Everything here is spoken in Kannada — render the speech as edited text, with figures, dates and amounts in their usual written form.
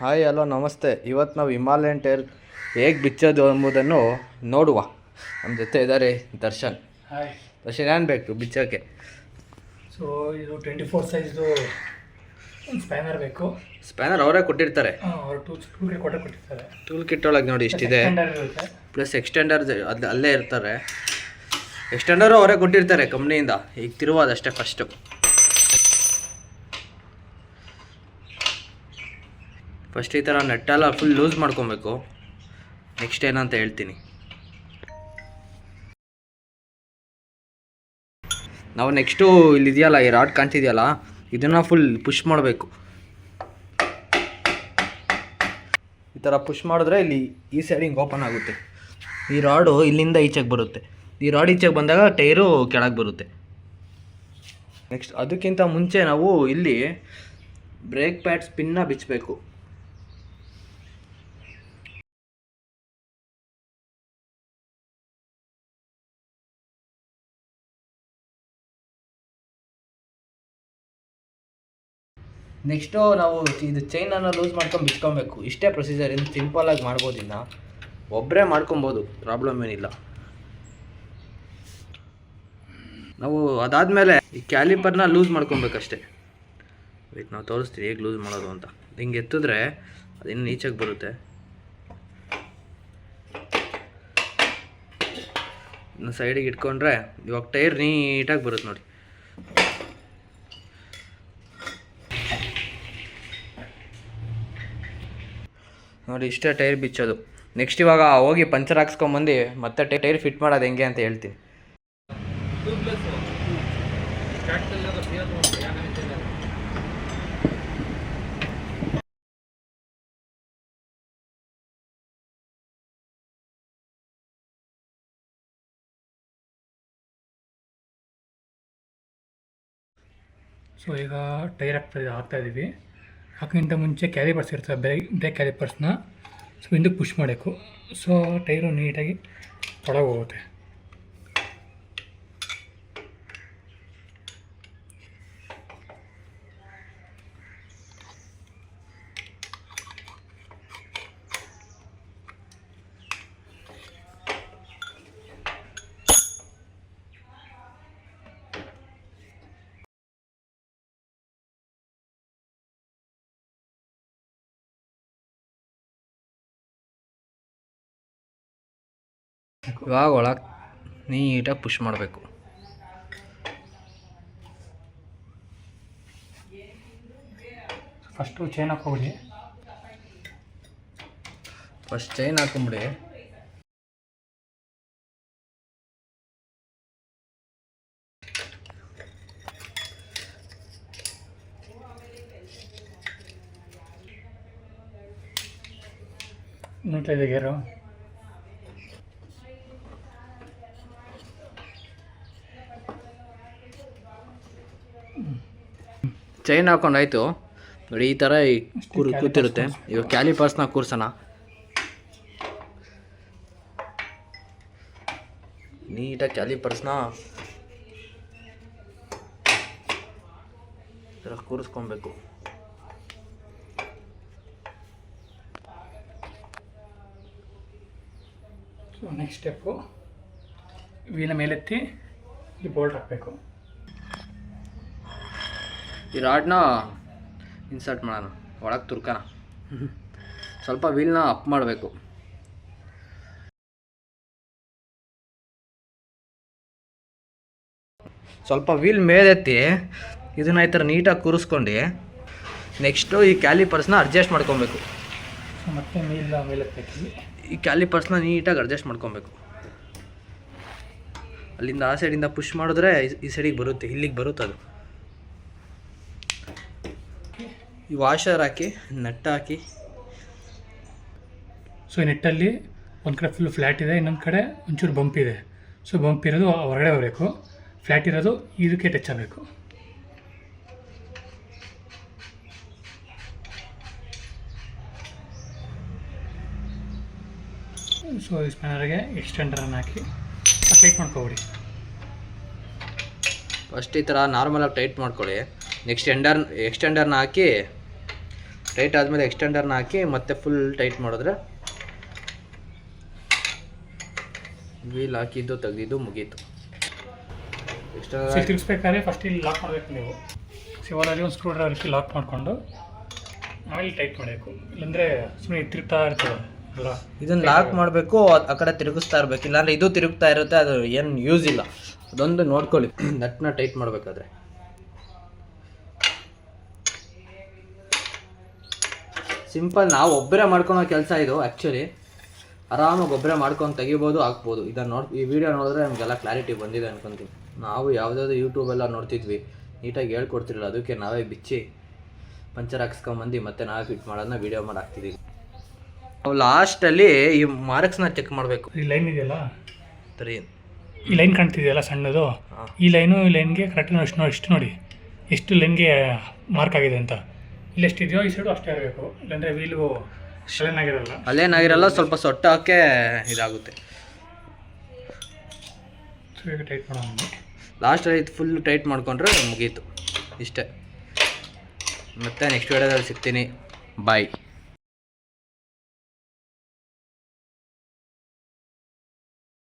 ಹಾಯ್ ಹಲೋ ನಮಸ್ತೆ. ಇವತ್ತು ನಾವು ಹಿಮಾಲಯನ್ ಟೈರ್ ಹೇಗೆ ಬಿಚ್ಚೋದು ಎಂಬುದನ್ನು ನೋಡುವ. ನಮ್ಮ ಜೊತೆ ಇದ್ದಾರೆ ದರ್ಶನ್. ಹಾಯ್ ದರ್ಶನ್, ಏನು ಬೇಕು ಬಿಚ್ಚೋಕ್ಕೆ? ಸೊ ಇದು 24 ಸೈಜ್ದು ಒಂದು ಸ್ಪ್ಯಾನರ್ ಬೇಕು. ಸ್ಪ್ಯಾನರ್ ಅವರೇ ಕೊಟ್ಟಿರ್ತಾರೆ, ಅವರು ಟೂಲ್ ಕಿಟ್ ಕೊಟ್ಟಿರ್ತಾರೆ. ಟೂಲ್ ಕಿಟ್ ಒಳಗೆ ನೋಡಿ ಇಷ್ಟಿದೆ, ಇರುತ್ತೆ. ಪ್ಲಸ್ ಎಕ್ಸ್ಟೆಂಡರ್ ಅದು ಅಲ್ಲೇ ಇರ್ತಾರೆ. ಎಕ್ಸ್ಟೆಂಡರು ಅವರೇ ಕೊಟ್ಟಿರ್ತಾರೆ ಕಂಪ್ನಿಯಿಂದ. ಈಗ ತಿರುವುದಷ್ಟೇ ಫಸ್ಟು. ಫಸ್ಟ್ ಈ ಥರ ನೆಟ್ಟೆಲ್ಲ ಫುಲ್ ಲೂಸ್ ಮಾಡ್ಕೊಬೇಕು. ನೆಕ್ಸ್ಟ್ ಏನಂತ ಹೇಳ್ತೀನಿ. ನಾವು ನೆಕ್ಸ್ಟು ಇಲ್ಲಿದೆಯಲ್ಲ, ಈ ರಾಡ್ ಕಾಣ್ತಿದೆಯಲ್ಲ, ಇದನ್ನು ಫುಲ್ ಪುಷ್ ಮಾಡಬೇಕು. ಈ ಥರ ಪುಷ್ ಮಾಡಿದ್ರೆ ಇಲ್ಲಿ ಈ ಸೈಡ್ ಹಿಂಗೆ ಓಪನ್ ಆಗುತ್ತೆ. ಈ ರಾಡು ಇಲ್ಲಿಂದ ಈಚೆಗೆ ಬರುತ್ತೆ. ಈ ರಾಡ್ ಈಚೆಗೆ ಬಂದಾಗ ಟೈರು ಕೆಳಗೆ ಬರುತ್ತೆ. ನೆಕ್ಸ್ಟ್ ಅದಕ್ಕಿಂತ ಮುಂಚೆ ನಾವು ಇಲ್ಲಿ ಬ್ರೇಕ್ ಪ್ಯಾಡ್ ಸ್ಪಿನ್ನ ಬಿಚ್ಚಬೇಕು. ನೆಕ್ಸ್ಟು ನಾವು ಇದು ಚೈನನ್ನು ಲೂಸ್ ಮಾಡ್ಕೊಂಡು ಬಿಚ್ಕೊಬೇಕು. ಇಷ್ಟೇ ಪ್ರೊಸೀಜರ್. ಇನ್ನು ಸಿಂಪಲಾಗಿ ಮಾಡ್ಬೋದು. ಇನ್ನು ಒಬ್ಬರೇ ಮಾಡ್ಕೊಬೋದು, ಪ್ರಾಬ್ಲಮ್ ಏನಿಲ್ಲ. ನಾವು ಅದಾದಮೇಲೆ ಈ ಕ್ಯಾಲಿಪರ್ನ ಲೂಸ್ ಮಾಡ್ಕೊಬೇಕಷ್ಟೇ. ವೇಟ್, ನಾವು ತೋರಿಸ್ತೀವಿ ಹೇಗೆ ಲೂಸ್ ಮಾಡೋದು ಅಂತ. ಹಿಂಗೆ ಎತ್ತಿದ್ರೆ ಅದಿನ್ನು ಈಚೆಗೆ ಬರುತ್ತೆ. ಇನ್ನು ಸೈಡಿಗೆ ಇಟ್ಕೊಂಡ್ರೆ ಇವಾಗ ಟೈರ್ ನೀಟಾಗಿ ಬರುತ್ತೆ ನೋಡಿ. ನೋಡಿ, ಇಷ್ಟೇ ಟೈರ್ ಬಿಚ್ಚೋದು. ನೆಕ್ಸ್ಟ್ ಇವಾಗ ಹೋಗಿ ಪಂಚರ್ ಹಾಕ್ಸ್ಕೊಂಬಂದು ಮತ್ತೆ ಟೈರ್ ಫಿಟ್ ಮಾಡೋದು ಹೆಂಗೆ ಅಂತ ಹೇಳ್ತೀನಿ. ಸೊ ಈಗ ಟೈರ್ ಹಾಕ್ತಾ ಇದ್ದೀವಿ. ಹಾಕೋಕ್ಕಿಂತ ಮುಂಚೆ ಕ್ಯಾಲಿಪರ್ಸ್ ಇರ್ತವೆ, ಬ್ರೇಕ್ ಕ್ಯಾಲಿಪರ್ಸ್ನ ಸೊ ಹಿಂದಕ್ಕೆ ಪುಷ್ ಮಾಡಬೇಕು. ಸೊ ಟೈರು ನೀಟಾಗಿ ಒಳಗೆ ಹೋಗುತ್ತೆ. ಇವಾಗ ಒಳಗೆ ನೀಟಾಗಿ ಪುಷ್ ಮಾಡಬೇಕು. ಫಸ್ಟು ಚೈನ್ ಹಾಕ್ಕೊಬಿಡಿ. ಫಸ್ಟ್ ಚೈನ್ ಹಾಕೊಂಬಿಡಿ. ನೋಡ್ತಾ ಇದೆ ಗೇರು. ಚೈನ್ ಹಾಕೊಂಡಾಯ್ತು ನೋಡಿ. ಈ ಥರ ಕೂತಿರುತ್ತೆ. ಇವಾಗ ಕ್ಯಾಲಿಪರ್ಸ್ನ ಕೂರ್ಸೋಣ. ನೀಟಾಗಿ ಕ್ಯಾಲಿಪರ್ಸ್ನ ಈ ಥರ ಕೂರಿಸ್ಕೊಬೇಕು. ಸೊ ನೆಕ್ಸ್ಟ್ ಸ್ಟೆಪ್ಪು ವೀಲ ಮೇಲೆತ್ತಿ ಈ ಬೋಲ್ಟ್ ಹಾಕಬೇಕು. ಈ ರಾಡ್ನ ಇನ್ಸರ್ಟ್ ಮಾಡೋಣ, ಒಳಗೆ ತುರ್ಕೋಣ. ಸ್ವಲ್ಪ ವೀಲ್ನ ಅಪ್ ಮಾಡಬೇಕು. ಸ್ವಲ್ಪ ವೀಲ್ ಮೇಲೆತ್ತಿ ಇದನ್ನ ಈ ಥರ ನೀಟಾಗಿ ಕೂರಿಸ್ಕೊಂಡು ನೆಕ್ಸ್ಟು ಈ ಕ್ಯಾಲಿಪರ್ಸ್ನ ಅಡ್ಜಸ್ಟ್ ಮಾಡ್ಕೊಬೇಕು. ಸೊ ಮತ್ತೆ ಮೇಲೆತ್ತಿ ಈ ಕ್ಯಾಲಿಪರ್ಸ್ನ ನೀಟಾಗಿ ಅಡ್ಜಸ್ಟ್ ಮಾಡ್ಕೊಬೇಕು. ಅಲ್ಲಿಂದ ಆ ಸೈಡಿಂದ ಪುಷ್ ಮಾಡಿದ್ರೆ ಈ ಸೈಡಿಗೆ ಬರುತ್ತೆ, ಇಲ್ಲಿಗೆ ಬರುತ್ತೆ ಅದು. ಈ ವಾಷರ್ ಹಾಕಿ ನಟ್ ಹಾಕಿ. ಸೊ ಈ ನೆಟ್ಟಲ್ಲಿ ಒಂದು ಕಡೆ ಫುಲ್ ಫ್ಲ್ಯಾಟ್ ಇದೆ, ಇನ್ನೊಂದು ಕಡೆ ಒಂಚೂರು ಬಂಪ್ ಇದೆ. ಸೊ ಬಂಪ್ ಇರೋದು ಹೊರಗಡೆ ಬರಬೇಕು, ಫ್ಲ್ಯಾಟ್ ಇರೋದು ಇದಕ್ಕೆ ಟಚ್ ಆಗಬೇಕು. ಸೊ ಈ ಸ್ಪ್ಯಾನರ್ಗೆ ಎಕ್ಸ್ಟೆಂಡರನ್ನು ಹಾಕಿ ಟೈಟ್ ಮಾಡ್ಕೊಬಿಡಿ. ಫಸ್ಟ್ ಈ ಥರ ನಾರ್ಮಲಾಗಿ ಟೈಟ್ ಮಾಡ್ಕೊಳ್ಳಿ. ಎಕ್ಸ್ಟೆಂಡರ್ನ ಹಾಕಿ ಟೈಟ್ ಆದಮೇಲೆ ಎಕ್ಸ್ಟೆಂಡರ್ನ ಹಾಕಿ ಮತ್ತೆ ಫುಲ್ ಟೈಟ್ ಮಾಡಿದ್ರೆ ವೀಲ್ ಹಾಕಿದ್ದು ತೆಗೆದಿದ್ದು ಮುಗೀತು. ಎಕ್ಸ್ಟೆಂಡರ್ ತಿರ್ಸ್ಬೇಕಾದ್ರೆ ಫಸ್ಟ್ ಇಲ್ಲಿ ಲಾಕ್ ಮಾಡಬೇಕು ನೀವು. ಶಿವರಲ್ಲಿ ಒಂದು ಸ್ಕ್ರೂ ಡ್ರೈವರ್ ಹಾಕಿ ಲಾಕ್ ಮಾಡಿಕೊಂಡು ಆಮೇಲೆ ಟೈಟ್ ಮಾಡಬೇಕು, ಇಲ್ಲಾಂದರೆ ಸುಮ್ಮನೆ ತಿರುಗ್ತಾ ಇರ್ತದೆ ಅಲ್ಲ. ಇದನ್ನು ಲಾಕ್ ಮಾಡಬೇಕು, ಆ ಕಡೆ ತಿರುಗಿಸ್ತಾ ಇರಬೇಕು, ಇಲ್ಲಾಂದರೆ ಇದು ತಿರುಗ್ತಾ ಇರುತ್ತೆ, ಅದು ಏನು ಯೂಸ್ ಇಲ್ಲ. ಅದೊಂದು ನೋಡ್ಕೊಳ್ಳಿ ನಟ್ನ ಟೈಟ್ ಮಾಡಬೇಕಾದ್ರೆ. ಸಿಂಪಲ್, ನಾವು ಒಬ್ಬರೇ ಮಾಡ್ಕೊಳೋ ಕೆಲಸ ಇದು. ಆ್ಯಕ್ಚುಲಿ ಆರಾಮಾಗಿ ಒಬ್ಬರೇ ಮಾಡ್ಕೊಂಡು ತೆಗಿಬೋದು, ಹಾಕ್ಬೋದು. ಇದನ್ನು ಈ ವಿಡಿಯೋ ನೋಡಿದ್ರೆ ನಮಗೆಲ್ಲ ಕ್ಲಾರಿಟಿ ಬಂದಿದೆ ಅನ್ಕೊತೀವಿ. ನಾವು ಯಾವುದಾದ್ರು ಯೂಟ್ಯೂಬೆಲ್ಲ ನೋಡ್ತಿದ್ವಿ, ನೀಟಾಗಿ ಹೇಳ್ಕೊಡ್ತಿರಲಿಲ್ಲ, ಅದಕ್ಕೆ ನಾವೇ ಬಿಚ್ಚಿ ಪಂಚರ್ ಹಾಕ್ಸ್ಕೊಂಬಂದು ಮತ್ತೆ ನಾವೇ ಫಿಟ್ ಮಾಡೋದನ್ನ ವೀಡಿಯೋ ಮಾಡಿ ಹಾಕ್ತಿದ್ದೀವಿ. ನಾವು ಲಾಸ್ಟಲ್ಲಿ ಈ ಮಾರ್ಕ್ಸ್ನ ಚೆಕ್ ಮಾಡಬೇಕು. ಈ ಲೈನ್ ಇದೆಯಲ್ಲ, ಸರಿ, ಈ ಲೈನ್ ಕಾಣ್ತಿದೆಯಲ್ಲ ಸಣ್ಣದು, ಈ ಲೈನ್ಗೆ ಕರೆಕ್ಟ್ ಎಷ್ಟು ನೋಡಿ ಎಷ್ಟು ಲೈನ್ಗೆ ಮಾರ್ಕ್ ಆಗಿದೆ ಅಂತ. ಇಲ್ಲಿ ಎಷ್ಟಿದೆಯೋ ಈ ಸೈಡು ಅಷ್ಟೇ ಇರಬೇಕು, ಇಲ್ಲಾಂದರೆ ವೀಲ್ಗೂ ಅಲ್ಲೇನಾಗಿರಲ್ಲ, ಸ್ವಲ್ಪ ಸೊಟ್ಟ ಹಾಕಿ ಇದಾಗುತ್ತೆ. ಸೊ ಈಗ ಟೈಟ್ ಮಾಡೋಣ. ಲಾಸ್ಟಲ್ಲಿ ಫುಲ್ ಟೈಟ್ ಮಾಡ್ಕೊಂಡ್ರೆ ಮುಗೀತು, ಇಷ್ಟೇ. ಮತ್ತೆ ನೆಕ್ಸ್ಟ್ ವಿಡಿಯೋದಲ್ಲಿ ಸಿಗ್ತೀನಿ. ಬಾಯ್.